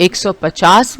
150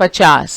50,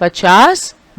50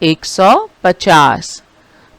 150।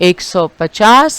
150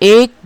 1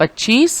25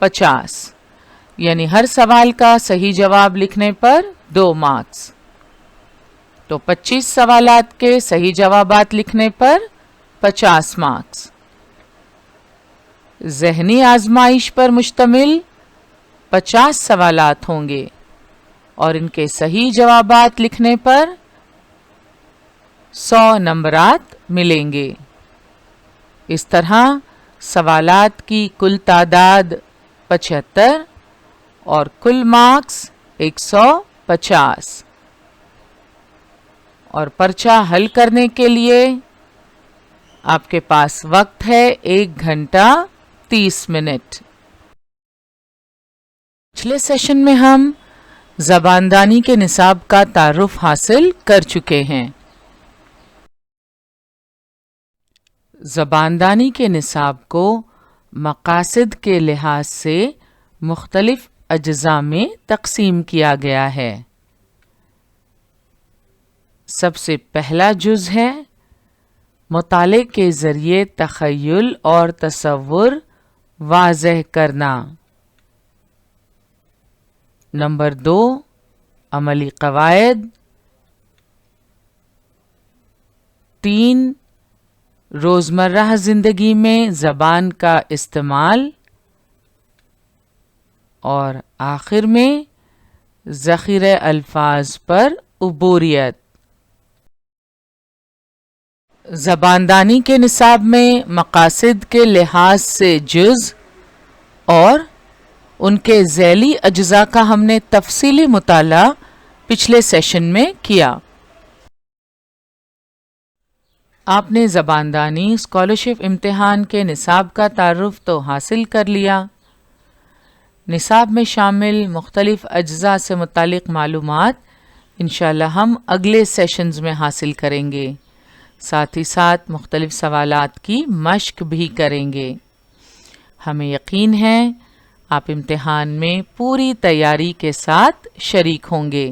50, یعنی ہر سوال کا صحیح جواب لکھنے پر 2 مارکس. تو 25 سوالات کے صحیح جوابات لکھنے پر 50 مارکس. ذہنی آزمائش پر مشتمل 50 سوالات ہوں گے اور ان کے صحیح جوابات لکھنے پر 100 نمبرات ملیں گے. اس طرح سوالات کی کل تعداد 75 اور کل مارکس 150. اور پرچہ حل کرنے کے لیے آپ کے پاس وقت ہے 1 گھنٹہ 30 منٹ. پچھلے سیشن میں ہم زباندانی کے نصاب کا تعارف حاصل کر چکے ہیں. زباندانی کے نصاب کو مقاصد کے لحاظ سے مختلف اجزاء میں تقسیم کیا گیا ہے. سب سے پہلا جز ہے مطالعے کے ذریعے تخیل اور تصور واضح کرنا. نمبر 2 عملی قواعد. 3 روزمرہ زندگی میں زبان کا استعمال. اور آخر میں ذخیرہ الفاظ پر عبوریت. زباندانی کے نصاب میں مقاصد کے لحاظ سے جز اور ان کے ذیلی اجزاء کا ہم نے تفصیلی مطالعہ پچھلے سیشن میں کیا. آپ نے زباندانی اسکالرشپ امتحان کے نصاب کا تعارف تو حاصل کر لیا. نصاب میں شامل مختلف اجزاء سے متعلق معلومات انشاءاللہ ہم اگلے سیشنز میں حاصل کریں گے. ساتھ ہی ساتھ مختلف سوالات کی مشق بھی کریں گے. ہمیں یقین ہے آپ امتحان میں پوری تیاری کے ساتھ شریک ہوں گے.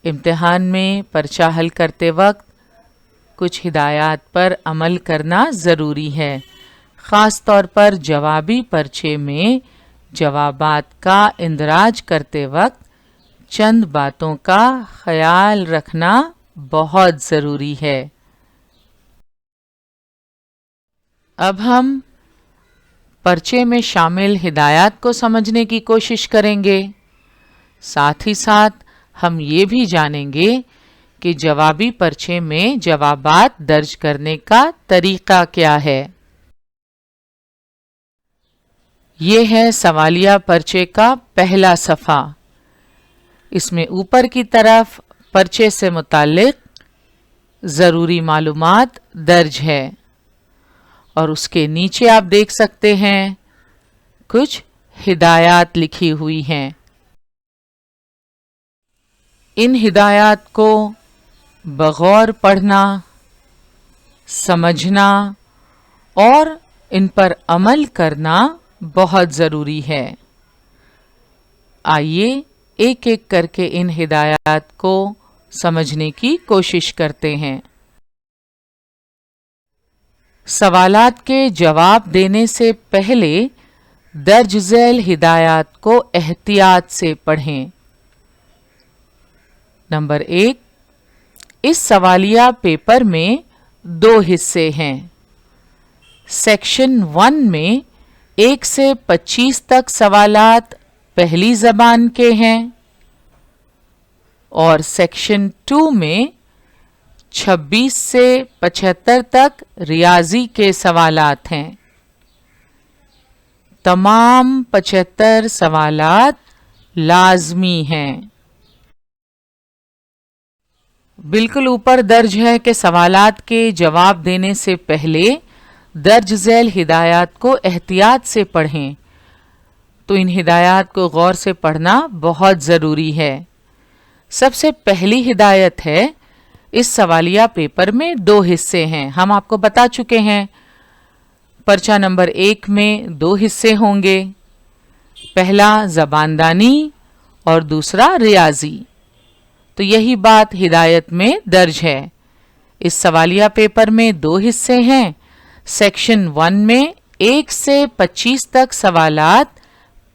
امتحان میں پرچہ حل کرتے وقت کچھ ہدایات پر عمل کرنا ضروری ہے. خاص طور پر جوابی پرچے میں جوابات کا اندراج کرتے وقت چند باتوں کا خیال رکھنا بہت ضروری ہے. اب ہم پرچے میں شامل ہدایات کو سمجھنے کی کوشش کریں گے. ساتھ ہی ساتھ ہم یہ بھی جانیں گے کہ جوابی پرچے میں جوابات درج کرنے کا طریقہ کیا ہے. یہ ہے سوالیہ پرچے کا پہلا صفحہ. اس میں اوپر کی طرف پرچے سے متعلق ضروری معلومات درج ہے اور اس کے نیچے آپ دیکھ سکتے ہیں کچھ ہدایات لکھی ہوئی ہیں. ان ہدایات کو بغور پڑھنا، سمجھنا اور ان پر عمل کرنا بہت ضروری ہے. آئیے ایک ایک کر کے ان ہدایات کو سمجھنے کی کوشش کرتے ہیں. سوالات کے جواب دینے سے پہلے درج ذیل ہدایات کو احتیاط سے پڑھیں. نمبر 1، اس سوالیہ پیپر میں 2 حصے ہیں. سیکشن 1 میں 1 سے 25 تک سوالات پہلی زبان کے ہیں اور سیکشن 2 میں 26 سے 75 تک ریاضی کے سوالات ہیں. تمام 75 سوالات لازمی ہیں. بالکل اوپر درج ہے کہ سوالات کے جواب دینے سے پہلے درج ذیل ہدایات کو احتیاط سے پڑھیں. تو ان ہدایات کو غور سے پڑھنا بہت ضروری ہے. سب سے پہلی ہدایت ہے، اس سوالیہ پیپر میں 2 حصے ہیں. ہم آپ کو بتا چکے ہیں پرچہ نمبر 1 میں 2 حصے ہوں گے. پہلا زباندانی اور دوسرا ریاضی. تو یہی بات ہدایت میں درج ہے. اس سوالیہ پیپر میں 2 حصے ہیں. سیکشن 1 میں 1 سے 25 تک سوالات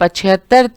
75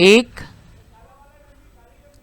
1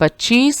25,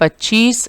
25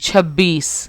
26।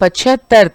75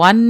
1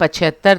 75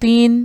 3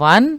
1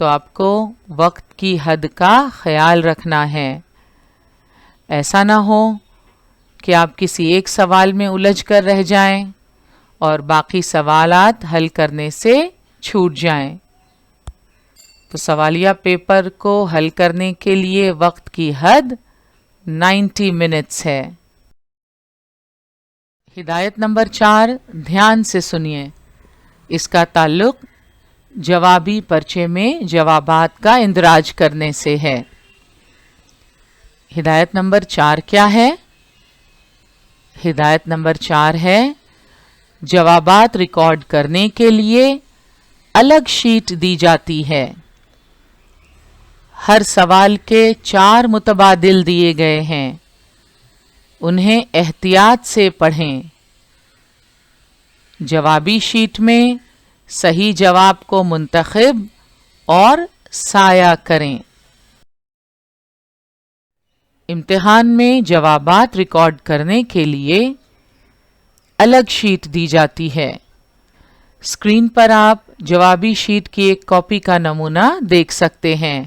تو آپ کو وقت کی حد کا خیال رکھنا ہے. ایسا نہ ہو کہ آپ کسی ایک سوال میں الجھ کر رہ جائیں اور باقی سوالات حل کرنے سے چھوٹ جائیں. تو سوالیہ پیپر کو حل کرنے کے لیے وقت کی حد 90 منٹس ہے. ہدایت نمبر 4 دھیان سے سنیے. اس کا تعلق جوابی پرچے میں جوابات کا اندراج کرنے سے ہے. ہدایت نمبر 4 کیا ہے؟ ہدایت نمبر 4 ہے جوابات ریکارڈ کرنے کے لیے الگ شیٹ دی جاتی ہے. ہر سوال کے 4 متبادل دیے گئے ہیں. انہیں احتیاط سے پڑھیں. جوابی شیٹ میں صحیح جواب کو منتخب اور سایہ کریں. امتحان میں جوابات ریکارڈ کرنے کے لیے الگ شیٹ دی جاتی ہے. اسکرین پر آپ جوابی شیٹ کی ایک کاپی کا نمونہ دیکھ سکتے ہیں.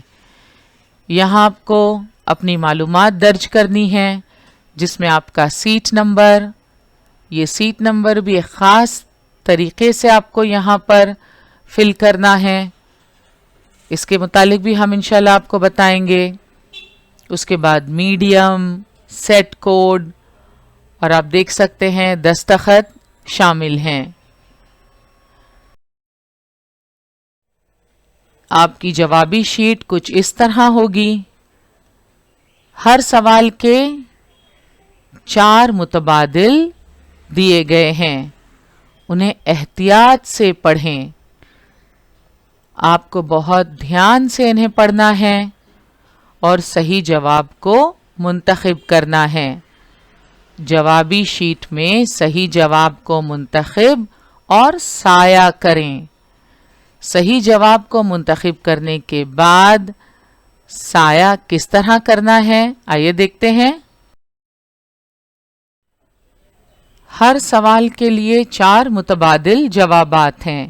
یہاں آپ کو اپنی معلومات درج کرنی ہے جس میں آپ کا سیٹ نمبر، یہ سیٹ نمبر بھی ایک خاص طریقے سے آپ کو یہاں پر فل کرنا ہے. اس کے متعلق بھی ہم انشاءاللہ آپ کو بتائیں گے. اس کے بعد میڈیم، سیٹ کوڈ اور آپ دیکھ سکتے ہیں دستخط شامل ہیں. آپ کی جوابی شیٹ کچھ اس طرح ہوگی. ہر سوال کے 4 متبادل دیے گئے ہیں. انہیں احتیاط سے پڑھیں. آپ کو بہت دھیان سے انہیں پڑھنا ہے اور صحیح جواب کو منتخب کرنا ہے. جوابی شیٹ میں صحیح جواب کو منتخب اور سایہ کریں. صحیح جواب کو منتخب کرنے کے بعد سایہ کس طرح کرنا ہے آئیے دیکھتے ہیں. ہر سوال کے لیے 4 متبادل جوابات ہیں.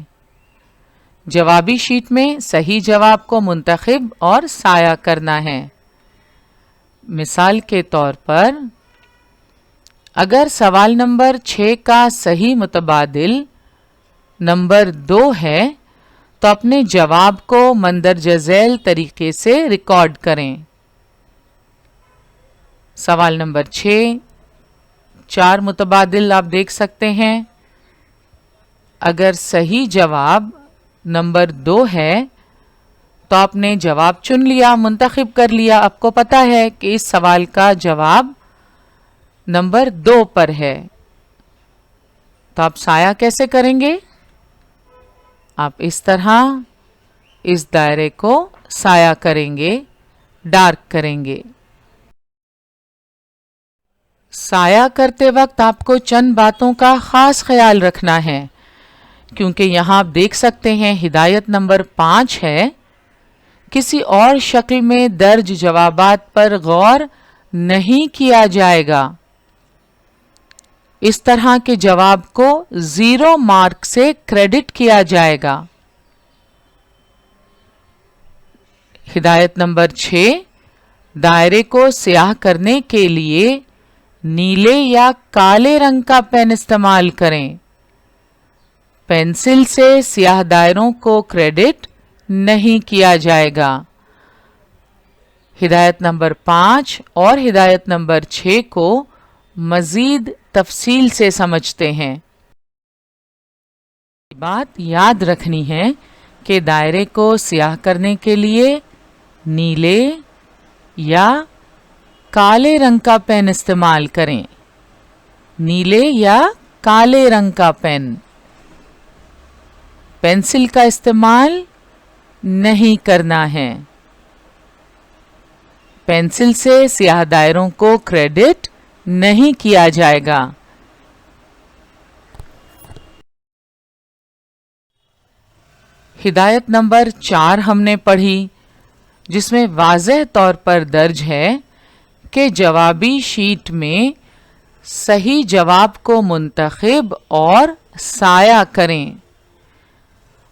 جوابی شیٹ میں صحیح جواب کو منتخب اور سایہ کرنا ہے. مثال کے طور پر اگر سوال نمبر 6 کا صحیح متبادل نمبر 2 ہے تو اپنے جواب کو مندرجہ ذیل طریقے سے ریکارڈ کریں. سوال نمبر 6 4 متبادل آپ دیکھ سکتے ہیں. اگر صحیح جواب نمبر 2 ہے تو آپ نے جواب چن لیا، منتخب کر لیا. آپ کو پتا ہے کہ اس سوال کا جواب نمبر 2 پر ہے. تو آپ سایہ کیسے کریں گے؟ آپ اس طرح اس دائرے کو سایہ کریں گے، ڈارک کریں گے. سایہ کرتے وقت آپ کو چند باتوں کا خاص خیال رکھنا ہے کیونکہ یہاں آپ دیکھ سکتے ہیں ہدایت نمبر 5 ہے. کسی اور شکل میں درج جوابات پر غور نہیں کیا جائے گا. اس طرح کے جواب کو 0 مارک سے کریڈٹ کیا جائے گا. ہدایت نمبر 6 دائرے کو سیاہ کرنے کے لیے نیلے یا کالے رنگ کا پین استعمال کریں. پینسل سے سیاہ دائروں کو کریڈٹ نہیں کیا جائے گا. ہدایت نمبر 5 اور ہدایت نمبر 6 کو مزید تفصیل سے سمجھتے ہیں. بات یاد رکھنی ہے کہ دائرے کو سیاہ کرنے کے لیے نیلے یا کالے رنگ کا پین استعمال کریں. نیلے یا کالے رنگ کا پین. پینسل کا استعمال نہیں کرنا ہے. پینسل سے سیاہ دائروں کو کریڈٹ نہیں کیا جائے گا. ہدایت نمبر 4 ہم نے پڑھی جس میں واضح طور پر درج ہے کہ جوابی شیٹ میں صحیح جواب کو منتخب اور سایہ کریں.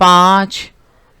5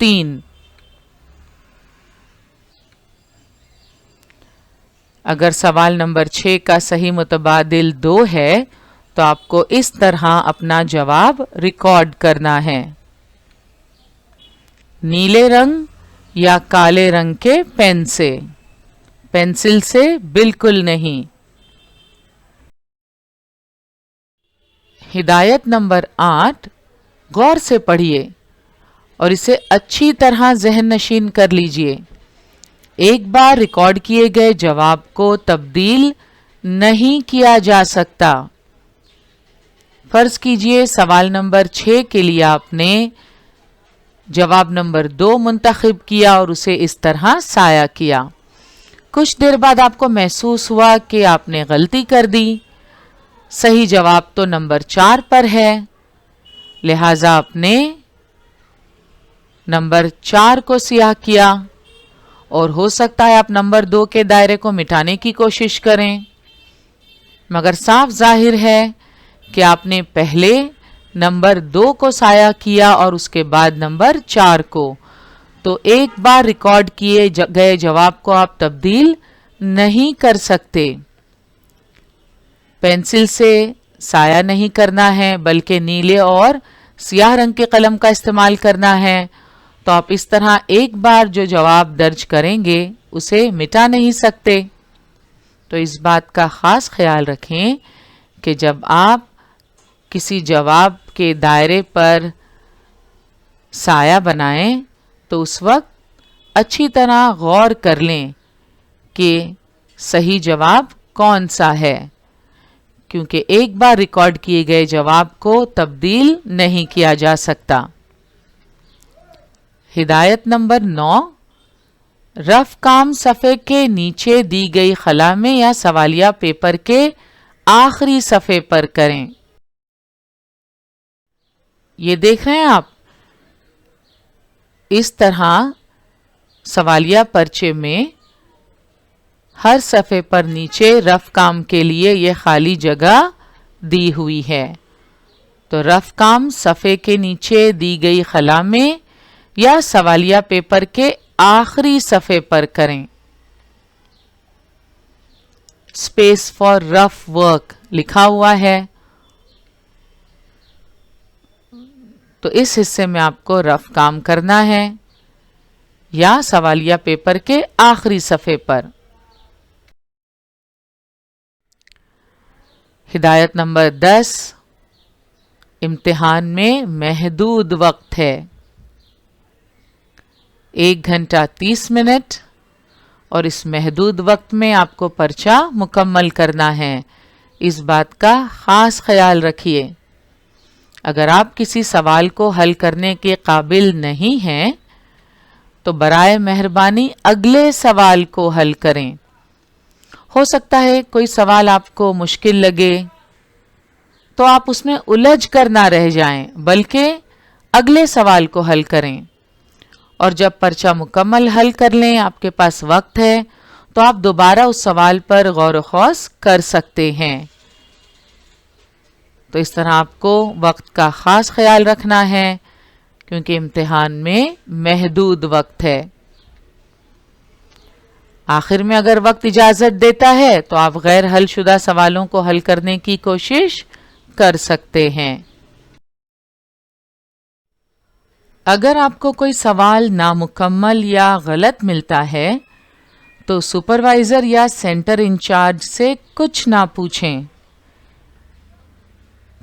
3। اگر سوال نمبر 6 کا صحیح متبادل 2 ہے تو آپ کو اس طرح اپنا جواب ریکارڈ کرنا ہے۔ نیلے رنگ یا کالے رنگ کے پین سے، پینسل سے بالکل نہیں۔ ہدایت نمبر 8 غور سے پڑھیے اور اسے اچھی طرح ذہن نشین کر لیجئے۔ ایک بار ریکارڈ کیے گئے جواب کو تبدیل نہیں کیا جا سکتا۔ فرض کیجئے سوال نمبر 6 کے لیے آپ نے جواب نمبر 2 منتخب کیا اور اسے اس طرح سایہ کیا۔ کچھ دیر بعد آپ کو محسوس ہوا کہ آپ نے غلطی کر دی۔ صحیح جواب تو نمبر 4 پر ہے، لہٰذا آپ نے نمبر 4 کو سیاہ کیا، اور ہو سکتا ہے آپ نمبر 2 کے دائرے کو مٹانے کی کوشش کریں، مگر صاف ظاہر ہے کہ آپ نے پہلے نمبر 2 کو سایہ کیا اور اس کے بعد نمبر 4 کو، تو ایک بار ریکارڈ کیے گئے جواب کو آپ تبدیل نہیں کر سکتے۔ پینسل سے سایہ نہیں کرنا ہے بلکہ نیلے اور سیاہ رنگ کے قلم کا استعمال کرنا ہے، تو آپ اس طرح ایک بار جو جواب درج کریں گے اسے مٹا نہیں سکتے۔ تو اس بات کا خاص خیال رکھیں کہ جب آپ کسی جواب کے دائرے پر سایہ بنائیں تو اس وقت اچھی طرح غور کر لیں کہ صحیح جواب کون سا ہے، کیونکہ ایک بار ریکارڈ کیے گئے جواب کو تبدیل نہیں کیا جا سکتا۔ ہدایت نمبر 9 رف کام صفحے کے نیچے دی گئی خلا میں یا سوالیہ پیپر کے آخری صفحے پر کریں۔ یہ دیکھ رہے ہیں آپ، اس طرح سوالیہ پرچے میں ہر صفحے پر نیچے رف کام کے لیے یہ خالی جگہ دی ہوئی ہے، تو رف کام صفحے کے نیچے دی گئی خلا میں یا سوالیہ پیپر کے آخری صفحے پر کریں۔ اسپیس فار رف ورک لکھا ہوا ہے، تو اس حصے میں آپ کو رف کام کرنا ہے یا سوالیہ پیپر کے آخری صفحے پر۔ ہدایت نمبر 10 امتحان میں محدود وقت ہے، 1 گھنٹہ 30 منٹ، اور اس محدود وقت میں آپ کو پرچہ مکمل کرنا ہے۔ اس بات کا خاص خیال رکھیے، اگر آپ کسی سوال کو حل کرنے کے قابل نہیں ہیں تو برائے مہربانی اگلے سوال کو حل کریں۔ ہو سکتا ہے کوئی سوال آپ کو مشکل لگے تو آپ اس میں الجھ کر نہ رہ جائیں بلکہ اگلے سوال کو حل کریں، اور جب پرچہ مکمل حل کر لیں، آپ کے پاس وقت ہے، تو آپ دوبارہ اس سوال پر غور و خوض کر سکتے ہیں۔ تو اس طرح آپ کو وقت کا خاص خیال رکھنا ہے کیونکہ امتحان میں محدود وقت ہے۔ آخر میں اگر وقت اجازت دیتا ہے تو آپ غیر حل شدہ سوالوں کو حل کرنے کی کوشش کر سکتے ہیں۔ اگر آپ کو کوئی سوال نامکمل یا غلط ملتا ہے تو سپروائزر یا سینٹر انچارج سے کچھ نہ پوچھیں۔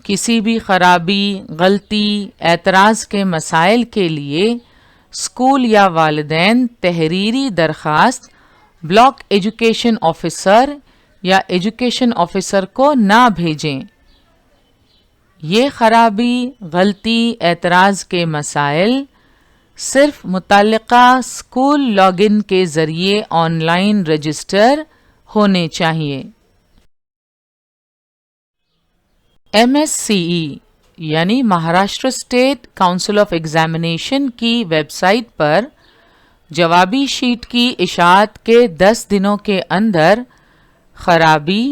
کسی بھی خرابی، غلطی، اعتراض کے مسائل کے لیے اسکول یا والدین تحریری درخواست بلاک ایجوکیشن آفیسر یا ایجوکیشن آفیسر کو نہ بھیجیں۔ یہ خرابی، غلطی، اعتراض کے مسائل صرف متعلقہ اسکول لاگ ان کے ذریعے آن لائن رجسٹر ہونے چاہیے۔ MSCE یعنی Maharashtra state council of examination کی ویب سائٹ پر جوابی شیٹ کی اشاعت کے 10 دنوں کے اندر خرابی،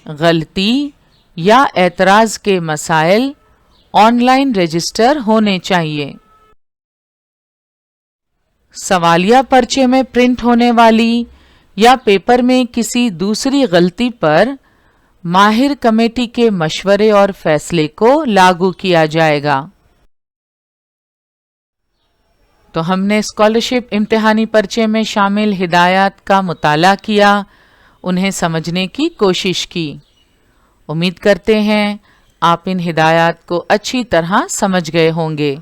غلطی یا اعتراض کے مسائل آن لائن رجسٹر ہونے چاہیے۔ سوالیہ پرچے میں پرنٹ ہونے والی یا پیپر میں کسی دوسری غلطی پر ماہر کمیٹی کے مشورے اور فیصلے کو لاگو کیا جائے گا۔ تو ہم نے اسکالرشپ امتحانی پرچے میں شامل ہدایات کا مطالعہ کیا، انہیں سمجھنے کی کوشش کی۔ امید کرتے ہیں آپ ان ہدایات کو اچھی طرح سمجھ گئے ہوں گے۔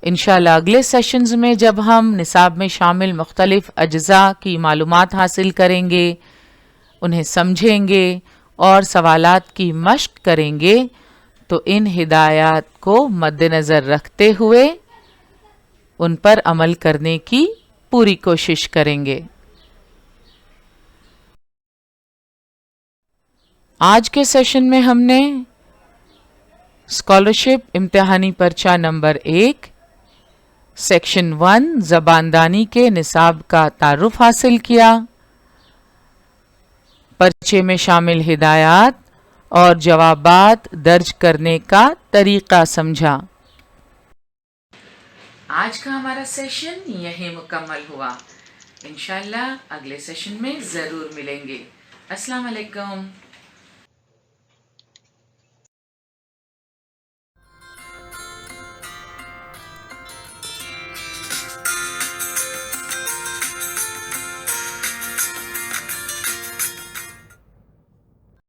انشاءاللہ اگلے سیشنز میں جب ہم نصاب میں شامل مختلف اجزاء کی معلومات حاصل کریں گے، انہیں سمجھیں گے اور سوالات کی مشق کریں گے تو ان ہدایات کو مد نظر رکھتے ہوئے ان پر عمل کرنے کی پوری کوشش کریں گے۔ آج کے سیشن میں ہم نے اسکالرشپ امتحانی پرچہ نمبر 1 سیکشن 1 زباندانی کے نصاب کا تعارف حاصل کیا، پرچے میں شامل ہدایات اور جوابات درج کرنے کا طریقہ سمجھا۔ آج کا ہمارا سیشن یہیں مکمل ہوا۔ انشاءاللہ اگلے سیشن میں ضرور ملیں گے۔ السلام علیکم۔